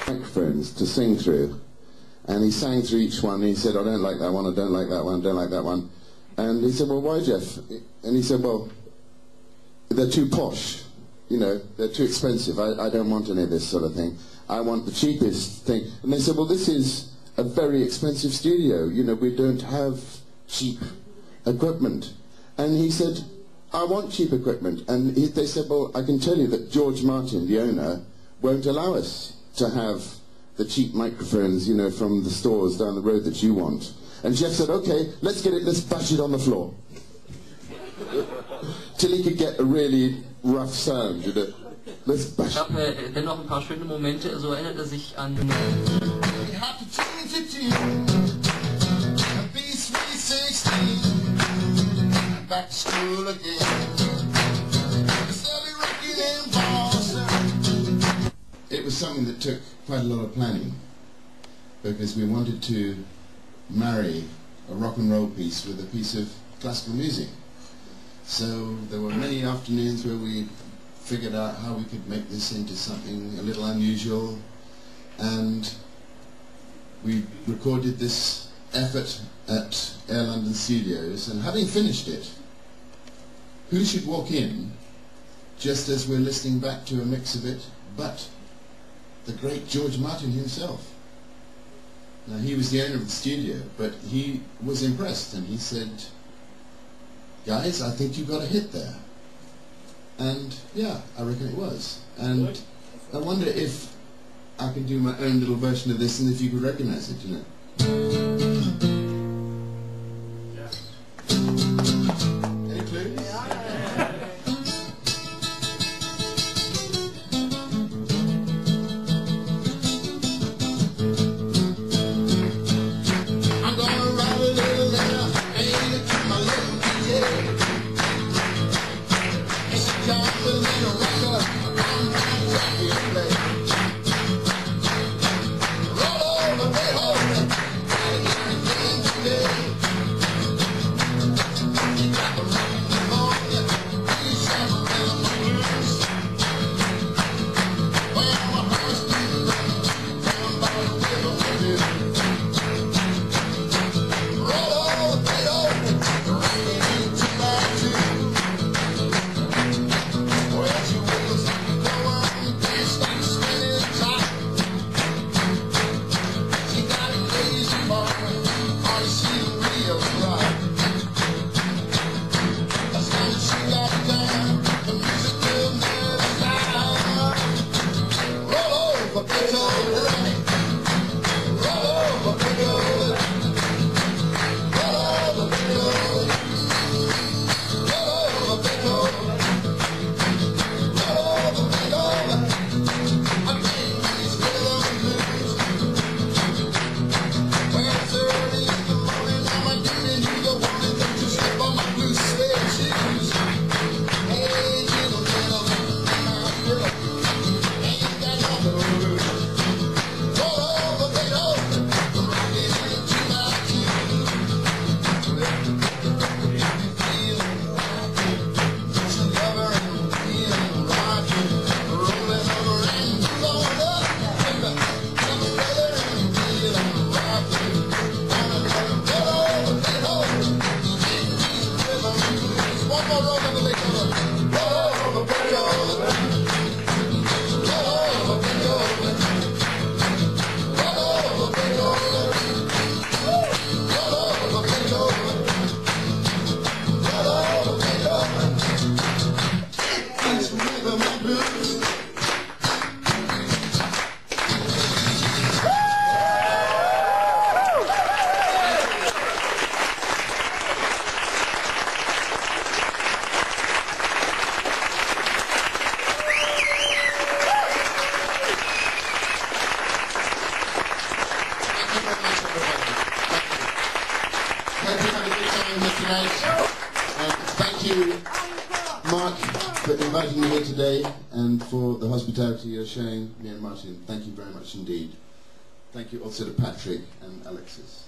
microphones to sing through, and he sang through each one. And he said, "I don't like that one. I don't like that one. I don't like that one." And he said, "Well, why, Jeff?" And he said, "Well, they're too posh. You know, they're too expensive. I don't want any of this sort of thing. I want the cheapest thing." And they said, "Well, this is a very expensive studio. You know, we don't have cheap equipment." And he said, "I want cheap equipment." And they said, "Well, I can tell you that George Martin, the owner, won't allow us to have the cheap microphones, you know, from the stores down the road that you want." And Jeff said, "Okay, let's bash it on the floor." Till he could get a really rough sound, you know. Let's bash it. Dennoch ein paar schöne Momente, so erinnert sich an... Back to school again. It was something that took quite a lot of planning, because we wanted to marry a rock and roll piece with a piece of classical music. So there were many afternoons where we figured out how we could make this into something a little unusual, and we recorded this effort at Air London Studios, and having finished it, who should walk in just as we're listening back to a mix of it but the great George Martin himself. Now, he was the owner of the studio, but he was impressed, and he said, "Guys, I think you got a hit there." And yeah, I reckon it was. And I wonder if I can do my own little version of this, and if you could recognize it, you know. Any clues? I'm gonna write a little letter, aim it to my little DJ. It's a job for the little rocker, I'm not trying to play. Roll over, Beethoven, gotta get me things today. You got the rock in the morning, you shall remember my words. Well, my heart's been running down by the river with you. Roll over, Beethoven, rockin' into my tune. Well, she wiggle something, go on, dance like spinning top. She got a crazy moment, on she real rock. As long as she got it down, the music will never stop. Roll over, Beethoven. Roll over, Beethoven. Roll over, Beethoven. Roll over, Beethoven. Roll over, Beethoven. I think these rhythm blues. Well, it's early in the morning, and my duty you the one that don't you slip on my blue suede shoes. Hey, little gentleman, my girl, ain't got nothing to lose. Roll over, Beethoven, rockin' into my tune. Feeling rockin', don't you love her and feeling rockin', rolling over and going up, come together and feeling rockin'. Roll over, Beethoven, these rhythm blues. One more roll over, Beethoven. Roll over, Beethoven. Roll over, Beethoven. Roll over, Beethoven. Roll over, Beethoven. Roll over, Beethoven. These rhythm blues. Thank you very much, everybody. Thank you. Hope you had a good time here tonight. Thank you, Mark, for inviting me here today, and for the hospitality you're showing me and Martin. Thank you very much indeed. Thank you also to Patrick and Alexis.